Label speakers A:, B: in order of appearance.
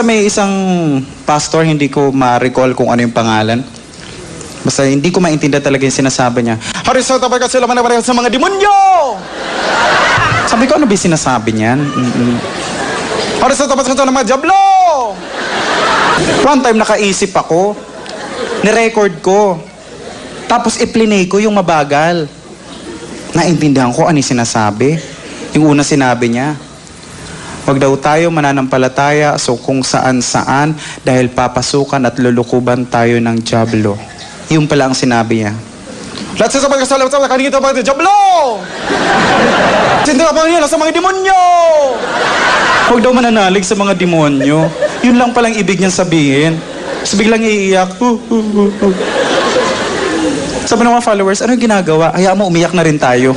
A: Basta may isang pastor, hindi ko ma-recall kung ano yung pangalan. Basta hindi ko maintindihan talaga yung sinasabi niya. Harisota ba kasi laman na sa mga demonyo? Sabi ko, ano ba yung sinasabi niyan? Harisota ba kasi sa mga diablo? One time nakaisip ako, nirecord ko, tapos i-plinay ko yung mabagal. Naintindihan ko ano yung sinasabi. Yung una sinabi niya, wag daw tayo mananampalataya so kung saan-saan dahil papasukan at lulukuban tayo ng diablo. Yung pala ang sinabi niya. Lahat sa pagkasalam sa kanina ba ito, diablo! Sinti ka pa nila sa mga demonyo! Huwag daw mananalig sa mga demonyo. Yun lang palang ibig niyang sabihin. Tapos biglang iiyak. Sabi ng mga followers, ano yung ginagawa? Hayaan mo, umiyak na rin tayo.